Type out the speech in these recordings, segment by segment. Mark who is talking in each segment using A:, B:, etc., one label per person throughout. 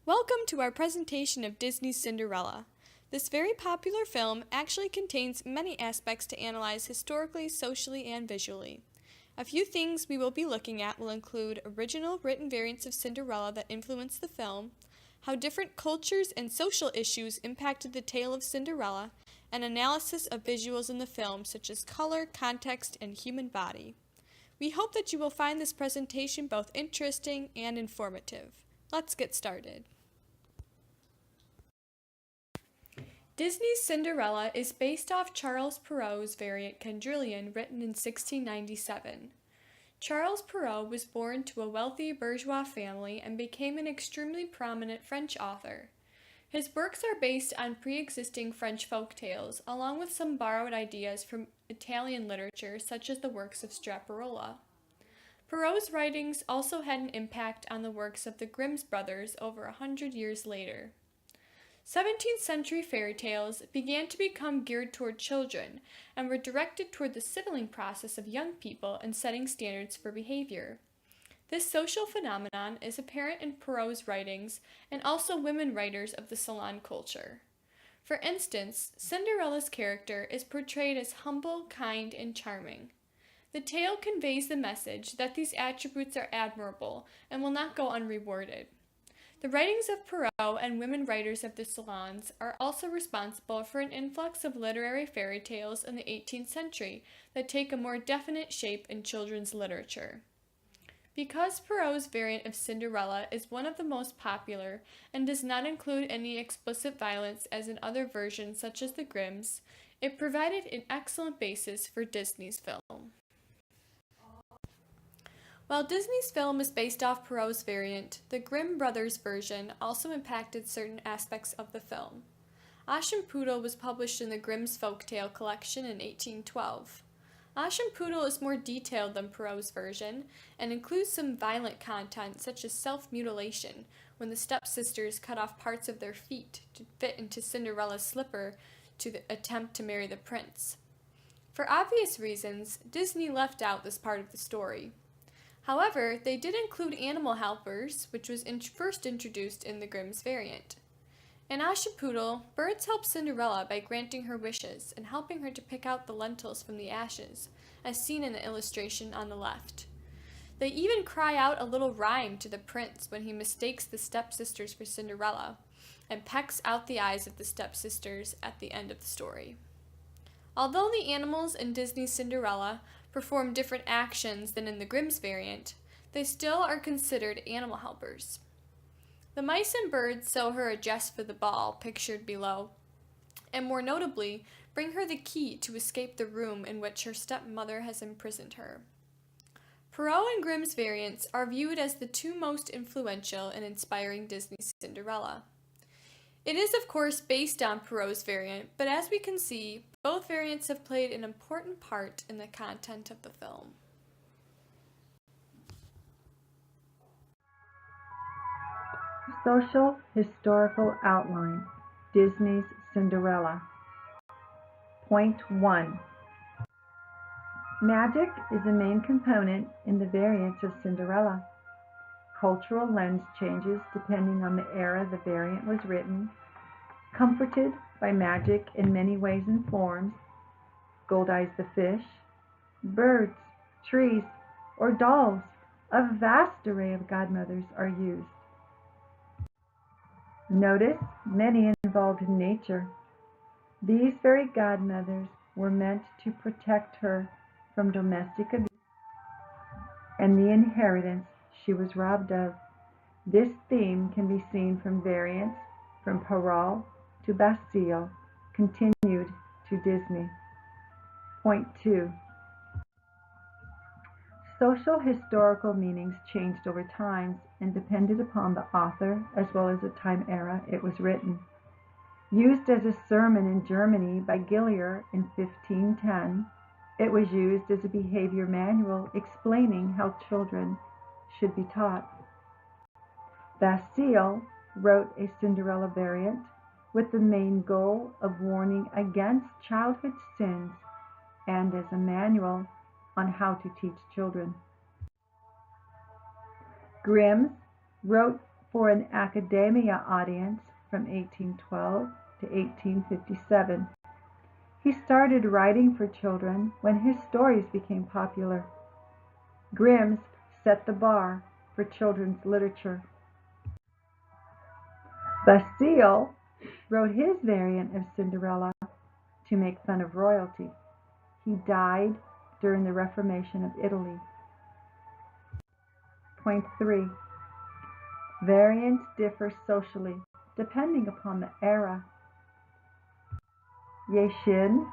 A: Welcome to our presentation of Disney's Cinderella. This very popular film actually contains many aspects to analyze historically, socially, and visually. A few things we will be looking at will include original written variants of Cinderella that influenced the film, how different cultures and social issues impacted the tale of Cinderella, and analysis of visuals in the film such as color, context, and human body. We hope that you will find this presentation both interesting and informative. Let's get started. Disney's Cinderella is based off Charles Perrault's variant Quadrille written in 1697. Charles Perrault was born to a wealthy bourgeois family and became an extremely prominent French author. His works are based on pre-existing French folk tales, along with some borrowed ideas from Italian literature such as the works of Straparola. Perrault's writings also had an impact on the works of the Grimm brothers over 100 years later. 17th century fairy tales began to become geared toward children and were directed toward the civiling process of young people and setting standards for behavior. This social phenomenon is apparent in Perrault's writings and also women writers of the salon culture. For instance, Cinderella's character is portrayed as humble, kind, and charming. The tale conveys the message that these attributes are admirable and will not go unrewarded. The writings of Perrault and women writers of the salons are also responsible for an influx of literary fairy tales in the 18th century that take a more definite shape in children's literature. Because Perrault's variant of Cinderella is one of the most popular and does not include any explicit violence as in other versions such as the Grimm's, it provided an excellent basis for Disney's film. While Disney's film is based off Perrault's variant, the Grimm brothers' version also impacted certain aspects of the film. Aschenputtel was published in the Grimm's folktale collection in 1812. Aschenputtel is more detailed than Perrault's version and includes some violent content such as self-mutilation when the stepsisters cut off parts of their feet to fit into Cinderella's slipper to attempt to marry the prince. For obvious reasons, Disney left out this part of the story. However, they did include animal helpers, which was first introduced in the Grimm's variant. In Aschenputtel, birds help Cinderella by granting her wishes and helping her to pick out the lentils from the ashes, as seen in the illustration on the left. They even cry out a little rhyme to the prince when he mistakes the stepsisters for Cinderella, and pecks out the eyes of the stepsisters at the end of the story. Although the animals in Disney's Cinderella perform different actions than in the Grimm's variant, they still are considered animal helpers. The mice and birds sew her a dress for the ball, pictured below, and more notably, bring her the key to escape the room in which her stepmother has imprisoned her. Perrault and Grimm's variants are viewed as the two most influential in inspiring Disney's Cinderella. It is, of course, based on Perrault's variant, but as we can see, both variants have played an important part in the content of the film.
B: Social Historical Outline, Disney's Cinderella. Point 1. Magic is a main component in the variants of Cinderella. Cultural lens changes depending on the era the variant was written. Comforted by magic in many ways and forms, Gold Eyes the fish, birds, trees, or dolls, a vast array of godmothers are used. Notice many involved in nature. These very godmothers were meant to protect her from domestic abuse and the inheritance she was robbed of. This theme can be seen from variants from Perrault to Bastille, continued to Disney. Point 2. Social historical meanings changed over time and depended upon the author as well as the time era it was written. Used as a sermon in Germany by Gillier in 1510, it was used as a behavior manual explaining how children should be taught. Bastille wrote a Cinderella variant with the main goal of warning against childhood sins and as a manual on how to teach children. Grimm wrote for an Academia audience from 1812 to 1857. He started writing for children when his stories became popular. Grimm's set the bar for children's literature. Basile wrote his variant of Cinderella to make fun of royalty. He died during the Reformation of Italy. Point 3. Variants differ socially depending upon the era. Ye Xin,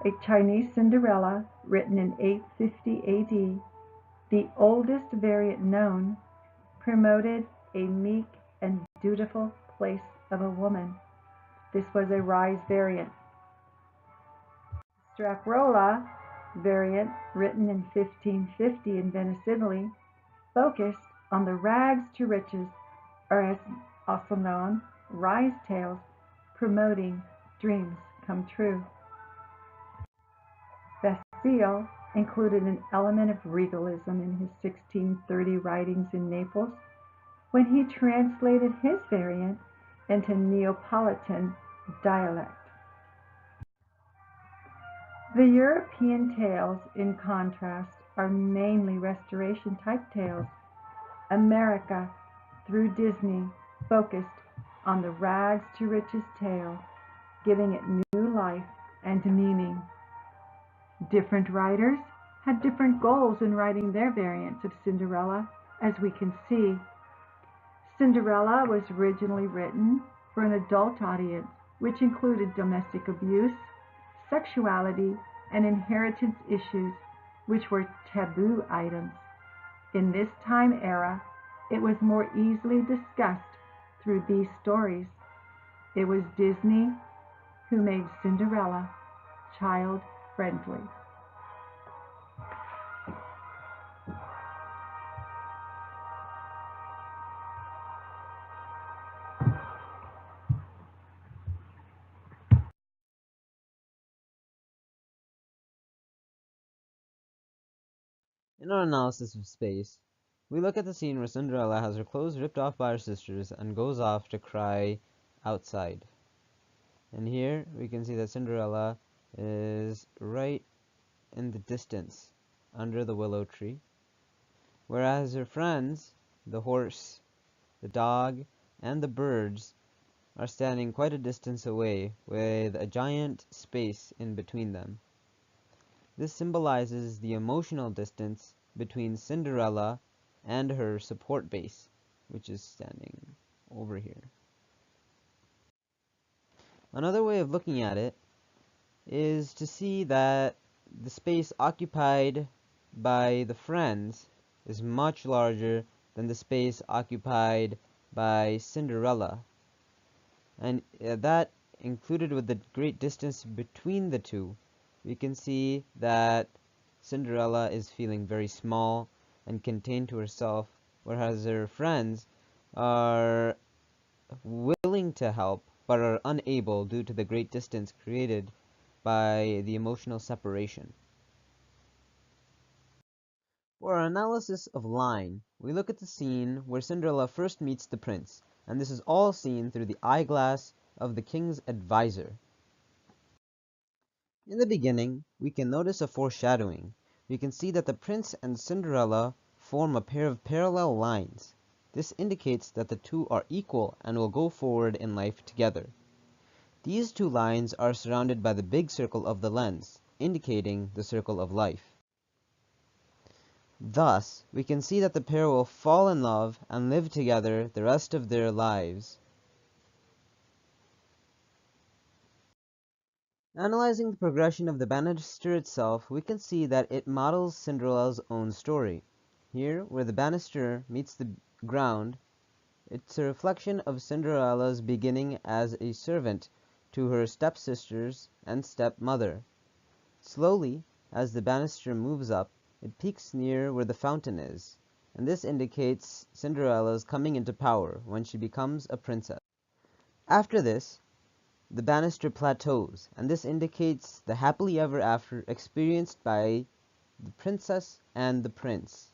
B: a Chinese Cinderella written in 850 AD, the oldest variant known, promoted a meek and dutiful place of a woman. This was a rise variant. Straparola variant, written in 1550 in Venice, Italy, focused on the rags to riches, or as also known, rise tales, promoting dreams come true. Basile included an element of regalism in his 1630 writings in Naples when he translated his variant into Neapolitan dialect. The European tales, in contrast, are mainly restoration-type tales. America, through Disney, focused on the rags-to-riches tale, giving it new life and meaning. Different writers had different goals in writing their variants of Cinderella, as we can see. Cinderella was originally written for an adult audience, which included domestic abuse, sexuality, and inheritance issues, which were taboo items. In this time era, it was more easily discussed through these stories. It was Disney who made Cinderella child-friendly.
C: In our analysis of space, we look at the scene where Cinderella has her clothes ripped off by her sisters and goes off to cry outside. And here we can see that Cinderella is right in the distance under the willow tree, whereas her friends, the horse, the dog, and the birds, are standing quite a distance away with a giant space in between them. This symbolizes the emotional distance between Cinderella and her support base, which is standing over here. Another way of looking at it is to see that the space occupied by the friends is much larger than the space occupied by Cinderella. And that included with the great distance between the two, we can see that Cinderella is feeling very small and contained to herself, whereas her friends are willing to help but are unable due to the great distance created by the emotional separation. For our analysis of line, we look at the scene where Cinderella first meets the prince, and this is all seen through the eyeglass of the king's advisor. In the beginning, we can notice a foreshadowing. We can see that the prince and Cinderella form a pair of parallel lines. This indicates that the two are equal and will go forward in life together. These two lines are surrounded by the big circle of the lens, indicating the circle of life. Thus, we can see that the pair will fall in love and live together the rest of their lives. Analyzing the progression of the banister itself, we can see that it models Cinderella's own story. Here, where the banister meets the ground, it's a reflection of Cinderella's beginning as a servant to her stepsisters and stepmother. Slowly, as the banister moves up, it peaks near where the fountain is, and this indicates Cinderella's coming into power when she becomes a princess. After this, the banister plateaus, and this indicates the happily ever after experienced by the princess and the prince.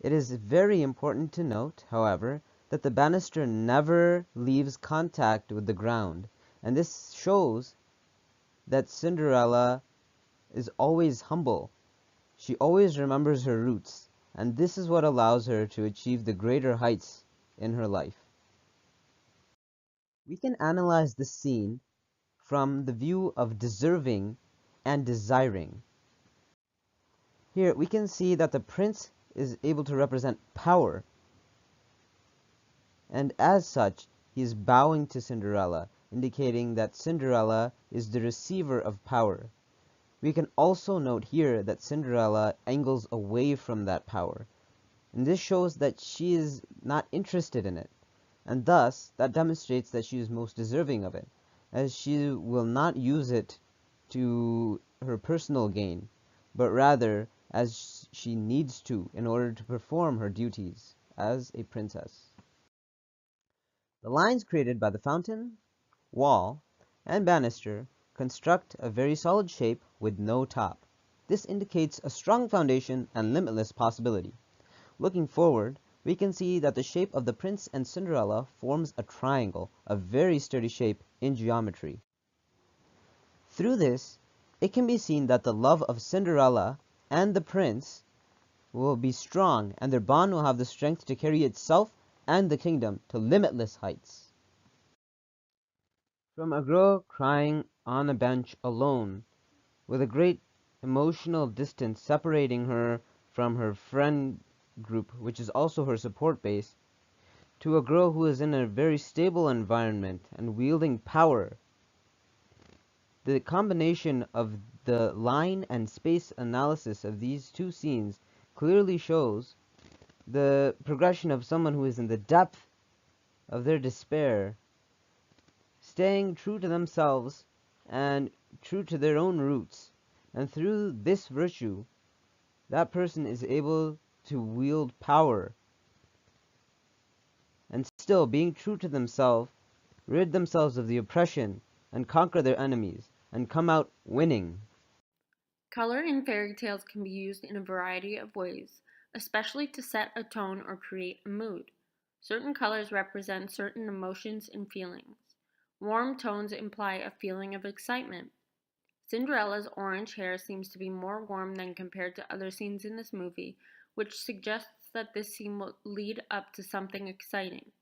C: It is very important to note, however, that the banister never leaves contact with the ground, and this shows that Cinderella is always humble. She always remembers her roots, and this is what allows her to achieve the greater heights in her life. We can analyze this scene from the view of deserving and desiring. Here we can see that the prince is able to represent power, and as such he is bowing to Cinderella, indicating that Cinderella is the receiver of power. We can also note here that Cinderella angles away from that power, and this shows that she is not interested in it, and thus that demonstrates that she is most deserving of it, as she will not use it to her personal gain, but rather as she needs to in order to perform her duties as a princess. The lines created by the fountain, wall, and banister construct a very solid shape with no top. This indicates a strong foundation and limitless possibility. Looking forward, we can see that the shape of the prince and Cinderella forms a triangle, a very sturdy shape in geometry. Through this, it can be seen that the love of Cinderella and the prince will be strong, and their bond will have the strength to carry itself and the kingdom to limitless heights. From a girl crying on a bench alone, with a great emotional distance separating her from her friend group, which is also her support base, to a girl who is in a very stable environment and wielding power. The combination of the line and space analysis of these two scenes clearly shows the progression of someone who is in the depth of their despair, staying true to themselves and true to their own roots. And through this virtue, that person is able to wield power and still, being true to themselves, rid themselves of the oppression and conquer their enemies and come out winning.
D: Color in fairy tales can be used in a variety of ways, especially to set a tone or create a mood. Certain colors represent certain emotions and feelings. Warm tones imply a feeling of excitement. Cinderella's orange hair seems to be more warm than compared to other scenes in this movie, which suggests that this scene will lead up to something exciting.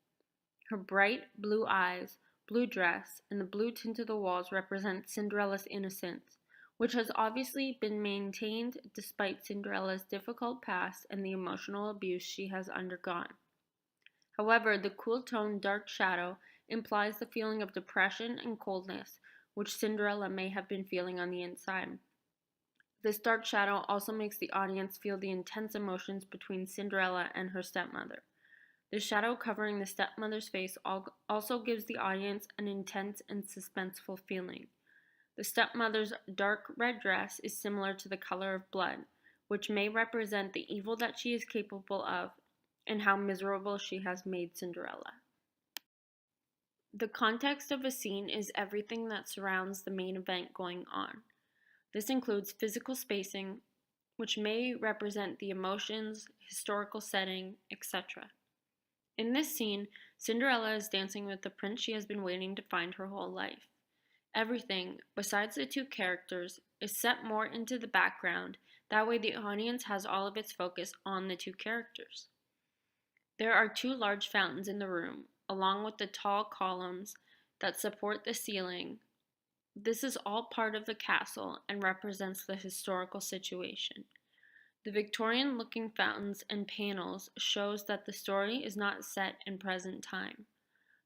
D: Her bright blue eyes, blue dress, and the blue tint of the walls represent Cinderella's innocence, which has obviously been maintained despite Cinderella's difficult past and the emotional abuse she has undergone. However, the cool tone dark shadow implies the feeling of depression and coldness, which Cinderella may have been feeling on the inside. This dark shadow also makes the audience feel the intense emotions between Cinderella and her stepmother. The shadow covering the stepmother's face also gives the audience an intense and suspenseful feeling. The stepmother's dark red dress is similar to the color of blood, which may represent the evil that she is capable of and how miserable she has made Cinderella. The context of a scene is everything that surrounds the main event going on. This includes physical spacing, which may represent the emotions, historical setting, etc. In this scene, Cinderella is dancing with the prince she has been waiting to find her whole life. Everything, besides the two characters, is set more into the background, that way the audience has all of its focus on the two characters. There are two large fountains in the room, along with the tall columns that support the ceiling. This is all part of the castle and represents the historical situation. The Victorian-looking fountains and panels shows that the story is not set in present time.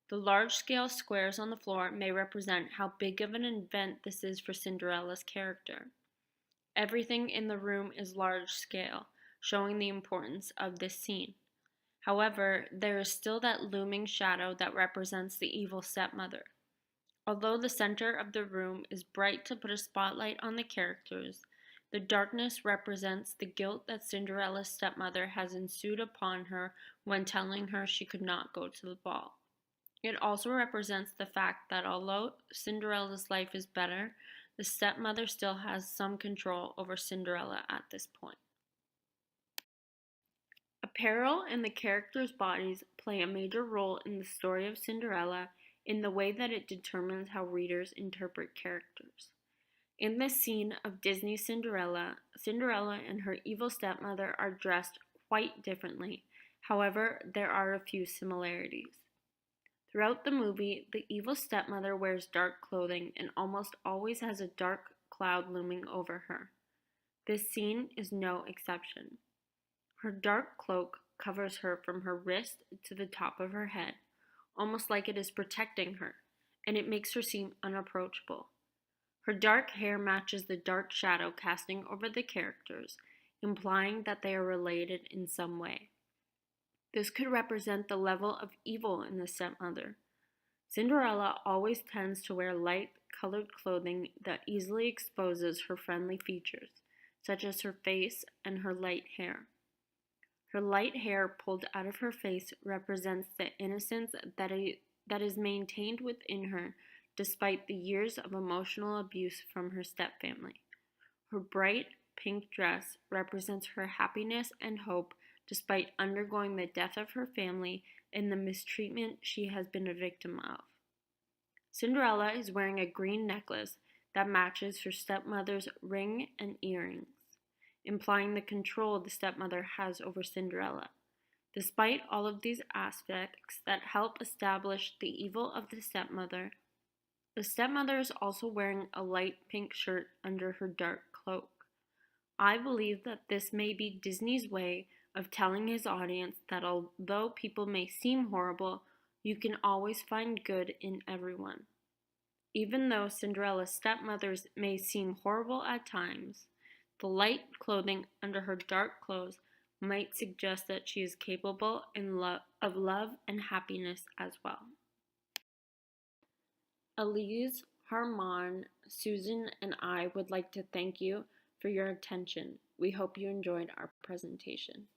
D: The large-scale squares on the floor may represent how big of an event this is for Cinderella's character. Everything in the room is large-scale, showing the importance of this scene. However, there is still that looming shadow that represents the evil stepmother. Although the center of the room is bright to put a spotlight on the characters, the darkness represents the guilt that Cinderella's stepmother has ensued upon her when telling her she could not go to the ball. It also represents the fact that although Cinderella's life is better, the stepmother still has some control over Cinderella at this point. Apparel and the characters' bodies play a major role in the story of Cinderella in the way that it determines how readers interpret characters. In this scene of Disney's Cinderella, Cinderella and her evil stepmother are dressed quite differently. However, there are a few similarities. Throughout the movie, the evil stepmother wears dark clothing and almost always has a dark cloud looming over her. This scene is no exception. Her dark cloak covers her from her wrist to the top of her head, almost like it is protecting her, and it makes her seem unapproachable. Her dark hair matches the dark shadow casting over the characters, implying that they are related in some way. This could represent the level of evil in the stepmother. Cinderella always tends to wear light colored clothing that easily exposes her friendly features, such as her face and her light hair. Her light hair pulled out of her face represents the innocence that is maintained within her despite the years of emotional abuse from her stepfamily. Her bright pink dress represents her happiness and hope despite undergoing the death of her family and the mistreatment she has been a victim of. Cinderella is wearing a green necklace that matches her stepmother's ring and earrings, implying the control the stepmother has over Cinderella. Despite all of these aspects that help establish the evil of the stepmother is also wearing a light pink shirt under her dark cloak. I believe that this may be Disney's way of telling his audience that although people may seem horrible, you can always find good in everyone. Even though Cinderella's stepmothers may seem horrible at times, the light clothing under her dark clothes might suggest that she is capable of love and happiness as well. Elise, Harmon, Susan, and I would like to thank you for your attention. We hope you enjoyed our presentation.